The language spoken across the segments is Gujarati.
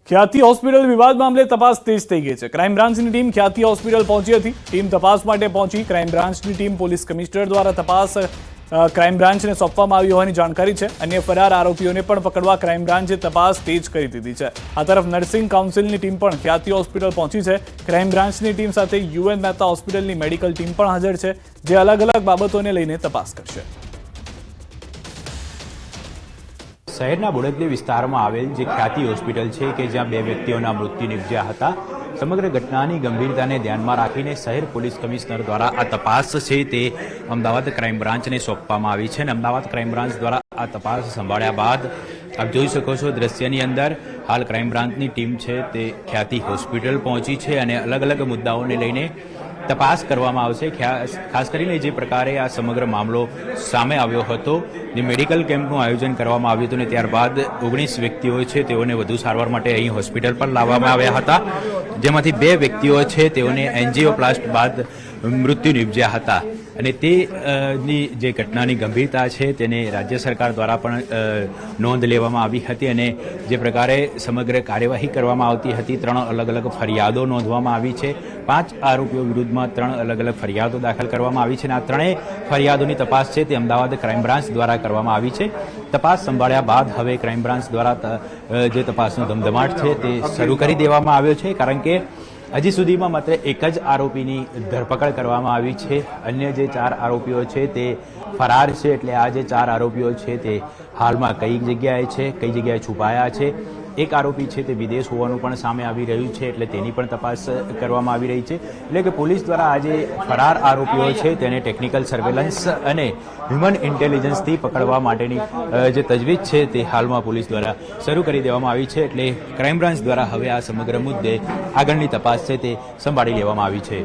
ખ્યાતિ હોસ્પિટલ વિવાદ મામલે તપાસ તેજ થઈ ગઈ છે। ક્રાઇમ બ્રાન્ચની ટીમ ખ્યાતિ હોસ્પિટલ પહોંચી હતી। ટીમ તપાસ માટે પહોંચી। ક્રાઇમ બ્રાન્ચની ટીમ પોલીસ કમિશનર દ્વારા તપાસ ક્રાઇમ બ્રાન્ચને સોંપવામાં આવી હોવાની જાણકારી છે। અન્ય ફરાર આરોપીઓને પણ પકડવા ક્રાઇમ બ્રાન્ચે તપાસ તેજ કરી દીધી છે। આ તરફ નર્સિંગ કાઉન્સિલની ટીમ પણ ખ્યાતિ હોસ્પિટલ પહોંચી છે। ક્રાઇમ બ્રાન્ચની ટીમ સાથે યુએન મહેતા હોસ્પિટલની મેડિકલ ટીમ પણ હાજર છે, જે અલગ અલગ બાબતોને લઈને તપાસ કરશે। શહેરના બોડેલી વિસ્તારમાં આવેલ જે ખ્યાતિ હોસ્પિટલ છે કે જ્યાં બે વ્યક્તિઓના મૃત્યુ નિપજ્યા હતા, સમગ્ર ઘટનાની ગંભીરતાને ધ્યાનમાં રાખીને શહેર પોલીસ કમિશનર દ્વારા આ તપાસ છે તે અમદાવાદ ક્રાઇમ બ્રાન્ચને સોંપવામાં આવી છે અને અમદાવાદ ક્રાઇમ બ્રાન્ચ દ્વારા આ તપાસ સંભાળ્યા બાદ આપ જોઈ શકો છો દ્રશ્યની અંદર હાલ ક્રાઇમ બ્રાન્ચની ટીમ છે તે ખ્યાતિ હોસ્પિટલ પહોંચી છે અને અલગ અલગ મુદ્દાઓને લઈને તપાસ કરવામાં આવશે। ખાસ કરીને જે પ્રકારે આ સમગ્ર મામલો સામે આવ્યો હતો, જે મેડિકલ કેમ્પનું આયોજન કરવામાં આવ્યું હતું ને ત્યારબાદ 19 વ્યક્તિઓ છે તેઓને વધુ સારવાર માટે અહીં હોસ્પિટલ પર લાવવામાં આવ્યા હતા, જેમાંથી 2 વ્યક્તિઓ છે તેઓને એન્જિયોપ્લાસ્ટ બાદ મૃત્યુ નિપજ્યા હતા અને તેની જે ઘટનાની ગંભીરતા છે તેને રાજ્ય સરકાર દ્વારા પણ નોંધ લેવામાં આવી હતી અને જે પ્રકારે સમગ્ર કાર્યવાહી કરવામાં આવતી હતી, 3 અલગ અલગ ફરિયાદો નોંધવામાં આવી છે। 5 આરોપીઓ વિરુદ્ધમાં 3 અલગ અલગ ફરિયાદો દાખલ કરવામાં આવી છે અને આ 3 ફરિયાદોની તપાસ છે તે અમદાવાદ ક્રાઇમ બ્રાન્ચ દ્વારા કરવામાં આવી છે। તપાસ સંભાળ્યા બાદ હવે ક્રાઇમ બ્રાન્ચ દ્વારા જે તપાસનો ધમધમાટ છે તે શરૂ કરી દેવામાં આવ્યો છે, કારણ કે હજી સુધીમાં માત્ર એક જ આરોપીની ધરપકડ કરવામાં આવી છે। અન્ય જે 4 આરોપીઓ છે તે ફરાર છે, એટલે આ જે 4 આરોપીઓ છે તે હાલમાં કઈ જગ્યાએ છે, કઈ જગ્યાએ છુપાયા છે। એક આરોપી છે તે વિદેશ હોવાનું પણ સામે આવી રહ્યું છે, એટલે તેની પણ તપાસ કરવામાં આવી રહી છે। એટલે કે પોલીસ દ્વારા આ જે ફરાર આરોપીઓ છે તેને ટેકનિકલ સર્વેલન્સ અને હ્યુમન ઇન્ટેલિજન્સથી પકડવા માટેની જે તજવીજ છે તે હાલમાં પોલીસ દ્વારા શરૂ કરી દેવામાં આવી છે। એટલે ક્રાઇમ બ્રાન્ચ દ્વારા હવે આ સમગ્ર મુદ્દે આગળની તપાસ છે તે સંભાળી લેવામાં આવી છે।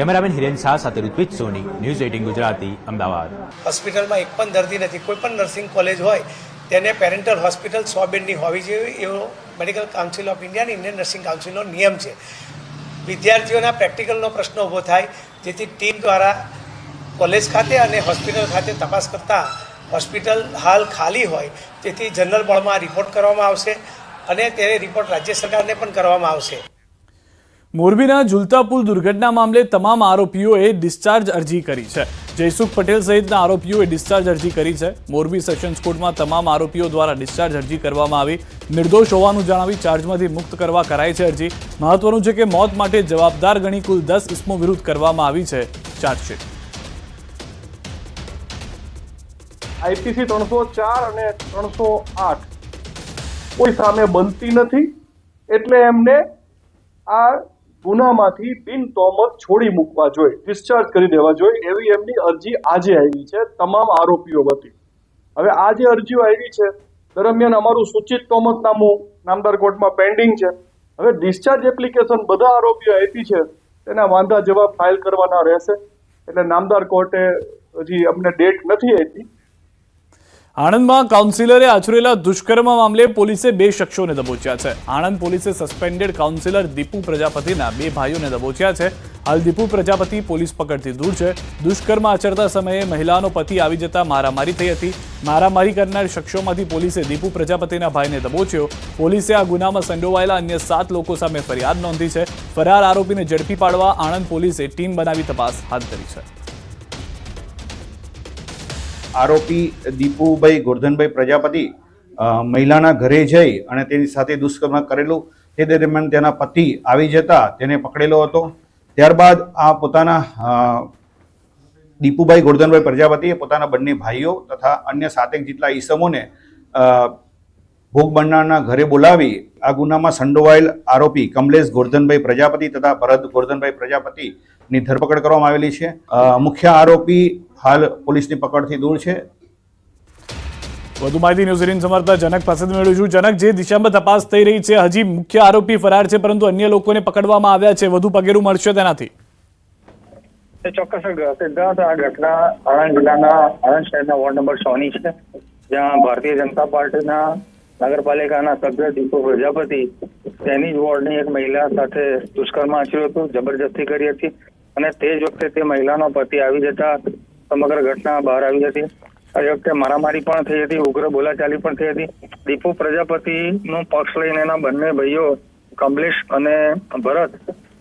કેમેરામેન હિરેન શાહ સાથે ઋત્વિજ સોની, ન્યૂઝ 18 ગુજરાતી, અમદાવાદ। હોસ્પિટલમાં એક પણ દર્દી નથી, કોઈ પણ નર્સિંગ કોલેજ હોય તેને પેરેન્ટલ હોસ્પિટલ 100 બેડની હોવી જોઈએ એવો મેડિકલ કાઉન્સિલ ઓફ ઇન્ડિયા અને ઇન્ડિયન નર્સિંગ કાઉન્સિલનો નિયમ છે। વિદ્યાર્થીઓના પ્રેક્ટિકલનો પ્રશ્ન ઊભો થાય, જેથી ટીમ દ્વારા કોલેજ ખાતે અને હોસ્પિટલ ખાતે તપાસ કરતાં હોસ્પિટલ હાલ ખાલી હોય તેથી જનરલ બોર્ડમાં રિપોર્ટ કરવામાં આવશે અને તે રિપોર્ટ રાજ્ય સરકારને પણ કરવામાં આવશે। મોરબીના ઝુલતા પુલ દુર્ઘટના મામલે તમામ આરોપીઓએ ડિસ્ચાર્જ અરજી કરી છે। જયસુખ પટેલ સહિતના આરોપીઓએ ડિસ્ચાર્જ અરજી કરી છે। મોરબી સેશન્સ કોર્ટમાં તમામ આરોપીઓ દ્વારા ડિસ્ચાર્જ અરજી કરવામાં આવી। નિર્દોષ હોવાનું જણાવી ચાર્જમાંથી મુક્ત કરવા કરાઈ છે અરજી। મહત્વનું છે કે મોત માટે જવાબદાર ગણી કુલ 10 ઇસમો વિરુદ્ધ કરવામાં આવી છે ચાર્જશીટ। આઈપીસી 304 અને 308 કોઈ સામે બનતી નથી, એટલે એમને આ ગુનામાંથી બિન તોમત છોડી મૂકવા જોઈએ, ડિસ્ચાર્જ કરી દેવા જોઈએ, એવી એમની અરજી આજે આવી છે તમામ આરોપીઓ વતી। હવે આ જે અરજીઓ આવી છે દરમિયાન અમારું સૂચિત તોમતનામું નામદાર કોર્ટમાં પેન્ડિંગ છે। હવે ડિસ્ચાર્જ એપ્લિકેશન બધા આરોપીઓ આપી છે તેના વાંધા જવાબ ફાઇલ કરવાના રહેશે, એટલે નામદાર કોર્ટે હજી અમને ડેટ નથી આપી। આણંદમાં કાઉન્સિલરે આચરેલા દુષ્કર્મ મામલે પોલીસે 2 શખ્સોને દબોચ્યા છે। આણંદ પોલીસે સસ્પેન્ડેડ કાઉન્સિલર દીપુ પ્રજાપતિના 2 ભાઈઓને દબોચ્યા છે। હાલ દીપુ પ્રજાપતિ પોલીસ પકડથી દૂર છે। દુષ્કર્મ આચરતા સમયે મહિલાનો પતિ આવી જતા મારામારી થઈ હતી। મારામારી કરનાર શખ્સોમાંથી પોલીસે દીપુ પ્રજાપતિના ભાઈને દબોચ્યો। પોલીસે આ ગુનામાં સંડોવાયેલા અન્ય 7 લોકો સામે ફરિયાદ નોંધી છે। ફરાર આરોપીને ઝડપી પાડવા આણંદ પોલીસે ટીમ બનાવી તપાસ હાથ ધરી છે। આરોપી દીપુભાઈ ગોરધનભાઈ પ્રજાપતિ મહિલાના ઘરે જઈ અને તેની સાથે દુષ્કર્મ કરેલું, તે દરમિયાન તેના પતિ આવી જતા તેને પકડેલો હતો। ત્યારબાદ આ પોતાના દીપુભાઈ ગોરધનભાઈ પ્રજાપતિએ પોતાના બંને ભાઈઓ તથા અન્ય 7 જેટલા ઈસમોને ભોગ બનનારના ઘરે બોલાવી આ ગુનામાં સંડોવાયેલ આરોપી કમલેશ ગોરધનભાઈ પ્રજાપતિ તથા ભરત ગોરધનભાઈ પ્રજાપતિની ધરપકડ કરવામાં આવેલી છે। મુખ્ય આરોપી હાલ પોલીસની પકડથી દૂર છે। વધુ માહિતી ન્યૂઝ 18 સમાચાર જનક પાસેથી મેળવ્યું છું। જનક, જે દિશામાં તપાસ થઈ રહી છે, હજી મુખ્ય આરોપી ફરાર છે, પરંતુ અન્ય લોકોને પકડવામાં આવ્યા છે, વધુ પગેરું મળશે તેનાથી? ચોક્કસ સિદ્ધાર્થ, આ ઘટના આણંદ જિલ્લાના આણંદ શહેરના વોર્ડ નંબર 100 ની છે, જ્યાં ભારતીય જનતા પાર્ટીના નગરપાલિકાના સભ્ય દીપુ પ્રજાપતિ તેની જ વોર્ડની એક મહિલા સાથે દુષ્કર્મ આચર્યું હતું, જબરજસ્તી કરી હતી અને તે જ વખતે તે મહિલાનો પતિ આવી જતા સમગ્ર ઘટના બહાર આવી હતી એ વખતે મારામારી પણ થઈ હતી, ઉગ્ર બોલાચાલી પણ થઈ હતી. દીપુ પ્રજાપતિનો પક્ષ લઈને એના બંને ભાઈઓ કમલેશ અને ભરત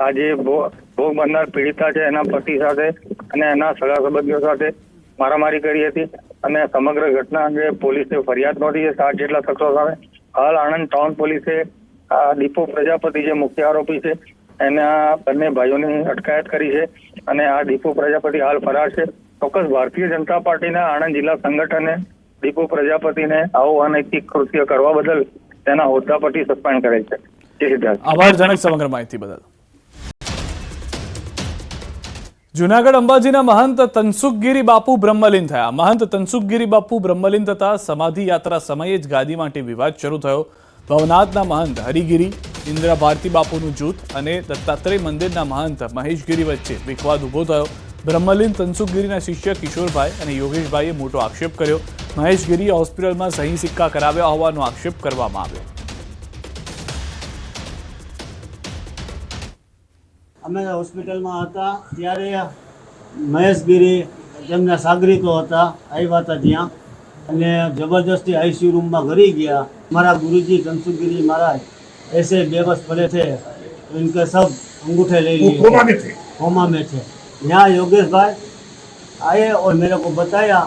આજે ભોગ બનનાર પીડિતા છે એના પતિ સાથે અને એના સગા સંબંધીઓ સાથે મારામારી કરી હતી અને સમગ્ર ઘટના અંગે પોલીસે ફરિયાદ નોંધી છે 7 જેટલા શખ્સો સામે. હાલ આણંદ ટાઉન પોલીસે દીપુ પ્રજાપતિ જે મુખ્ય આરોપી છે એના બંને ભાઈઓની અટકાયત કરી છે અને આ દીપુ પ્રજાપતિ હાલ ફરાર છે. ચોક્કસ ભારતીય જનતા પાર્ટીના આણંદ જિલ્લા સંગઠને દીપુ પ્રજાપતિને આવું અનૈતિક કૃત્ય કરવા બદલ તેના હોદ્દા પરથી સસ્પેન્ડ કરેલ છે. જય સિદ્ધાર્થ. આભારજનક સમગ્ર માહિતી બદલ. જૂનાગઢ અંબાજીના મહંત તનસુખગીરી બાપુ બ્રહ્મલીન થયા. મહંત તનસુખગીરી બાપુ બ્રહ્મલીન થતા સમાધિ યાત્રા સમયે જ ગાદી માટે વિવાદ શરૂ થયો. ભવનાથના મહંત હરિગીરી ઇન્દ્રા ભારતી બાપુનું જૂથ અને દત્તાત્રેય મંદિરના મહંત મહેશગીરી વચ્ચે વિવાદ ઉભો થયો. બ્રહ્મલીન તનસુખગીરીના શિષ્ય કિશોરભાઈ અને યોગેશભાઈએ મોટો આક્ષેપ કર્યો. મહેશગીરીએ હોસ્પિટલમાં સહી સિક્કા કરાવ્યા હોવાનો આક્ષેપ કરવામાં આવ્યો. અમે હોસ્પિટલમાં હતા ત્યારે મહેશગીરી જેમના સાગરીતો હતા આવ્યા હતા ત્યાં અને જબરદસ્તી આઈસીયુ રૂમમાં ઘરી ગયા. हमारा गुरुजी तनसुखगिरी महाराज ऐसे बेबस पड़े थे तो इनके सब अंगूठे ले लिए, कोमा में थे. यहाँ योगेश भाई आए और मेरे को बताया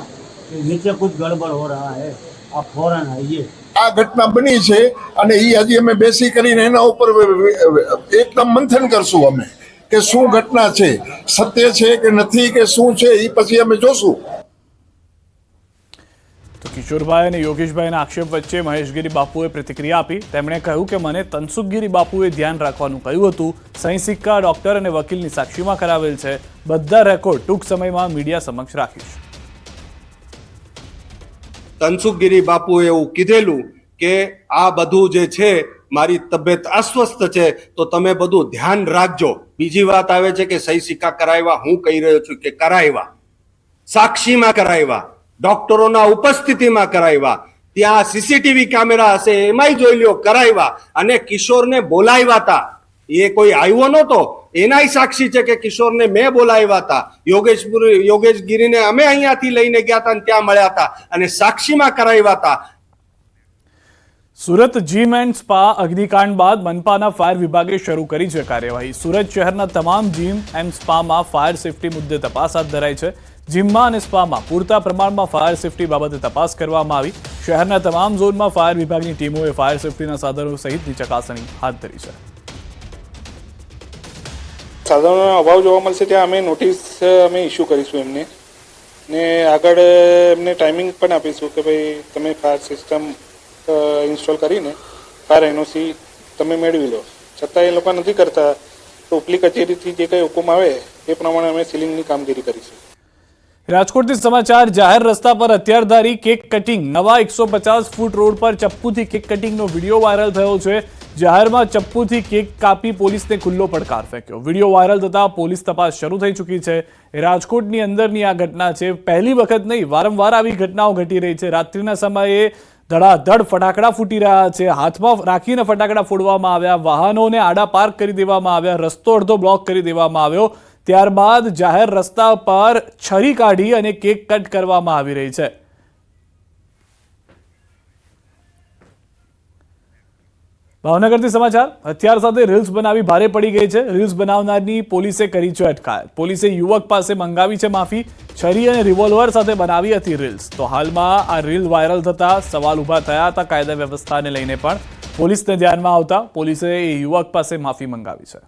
कि नीचे कुछ गड़बड़ हो रहा है, आप फौरन आइए. આ ઘટના બની છે અને એ હજી અમે બેસી કરીને એના ઉપર એકદમ મંથન કરશું અમે કે શું ઘટના છે, સત્ય છે કે નથી કે શું છે, એ પછી અમે જોશું. તો કિશોરભાઈ અને યોગેશભાઈના આક્ષેપ વચ્ચે મહેશગીરી બાપુએ પ્રતિક્રિયા આપી. તેમણે કહ્યું કે મને તનસુખગીરી બાપુએ ધ્યાન રાખવાનું કહ્યું હતું. સહી સિક્કા ડોક્ટર અને વકીલની સાક્ષીમાં કરાવેલ છે. બધા રેકોર્ડ ટૂંક સમયમાં મીડિયા સમક્ષ રાખીશ. તનસુખગીરી બાપુએ એવું કીધેલું કે આ બધું જે છે મારી તબિયત અસ્વસ્થ છે તો તમે બધું ધ્યાન રાખજો. બીજી વાત આવે છે કે સહી સિક્કા કરાવ્યા, હું કહી રહ્યો છું કે કરાવ્યા, સાક્ષીમાં કરાવ્યા, ડોક્ટરોના ઉપસ્થિતિમાં કરાવ્યા, ત્યાં સીસીટીવી કેમેરા હશે એમાંય જોઈ લ્યો કરાવ્યા અને કિશોરને બોલાવ્યા હતા. એ કોઈ આવ્યો નહોતો, એનાય સાક્ષી છે કે કિશોરને મેં બોલાવ્યા હતા. યોગેશગીરીને અમે અહીંયાથી લઈને ગયા હતા અને ત્યાં મળ્યા હતા અને સાક્ષીમાં કરાવ્યા હતા. સુરત જીમ એન્ડ સ્પા અગ્નિકાંડ બાદ મનપાના ફાયર વિભાગે શરૂ કરી છે કાર્યવાહી. સુરત શહેરના તમામ જીમ એન્ડ સ્પામાં ફાયર સેફટી મુદ્દે તપાસ હાથ ધરાઈ છે. જીમમાં અને સ્પામાં પૂરતા પ્રમાણમાં ફાયર સેફટી બાબતે તપાસ કરવામાં આવી. શહેરના તમામ ઝોનમાં ફાયર વિભાગની ટીમોએ ફાયર સેફટીના સાધનો સહિતની ચકાસણી હાથ ધરી છે. સાધનોનો અભાવ જોવા મળશે ત્યાં અમે નોટિસ અમે ઇસ્યુ કરીશું એમને ને આગળ એમને ટાઈમિંગ પણ આપીશું કે ભાઈ તમે ફાયર સિસ્ટમ ઇન્સ્ટોલ કરીને ફાયર એનઓસી તમે મેળવી લો. છતાં એ લોકો નથી કરતા તો ઉપલી કચેરીથી જે કંઈ હુકમ આવે એ પ્રમાણે અમે સીલિંગની કામગીરી કરીશું. રાજકોટથી સમાચાર. જાહેર રસ્તા પર હથિયારધારી કેક કટિંગ. નવા 150 ફૂટ રોડ પર ચપ્પુથી કેક કટિંગનો વિડીયો વાયરલ થયો છે. જાહેરમાં ચપ્પુથી કેક કાપી પોલીસને ખુલ્લો પડકાર ફેંક્યો. વિડીયો વાયરલ થતા પોલીસ તપાસ શરૂ થઈ ચૂકી છે. રાજકોટની અંદરની આ ઘટના છે. પહેલી વખત નહીં, વારંવાર આવી ઘટનાઓ ઘટી રહી છે. રાત્રિના સમયે ધડાધડ ફટાકડા ફૂટી રહ્યા છે. હાથમાં રાખીને ફટાકડા ફોડવામાં આવ્યા, વાહનોને આડા પાર્ક કરી દેવામાં આવ્યા, રસ્તો અડધો બ્લોક કરી દેવામાં આવ્યો. ત્યારબાદ જાહેર રસ્તા પર છરી કાઢી અને કેક કટ કરવામાં આવી રહી છે. ભાવનગરથી સમાચાર. હથિયાર સાથે રીલ્સ બનાવી ભારે પડી ગઈ છે. રીલ્સ બનાવનારની પોલીસે કરી છે અટકાયત. પોલીસે યુવક પાસે મંગાવી છે માફી. છરી અને રિવોલ્વર સાથે બનાવી હતી રીલ્સ. તો હાલમાં આ રીલ વાયરલ થતા સવાલ ઉભા થયા હતા કાયદા વ્યવસ્થાને લઈને પણ. પોલીસને ધ્યાનમાં આવતા પોલીસે એ યુવક પાસે માફી મંગાવી છે.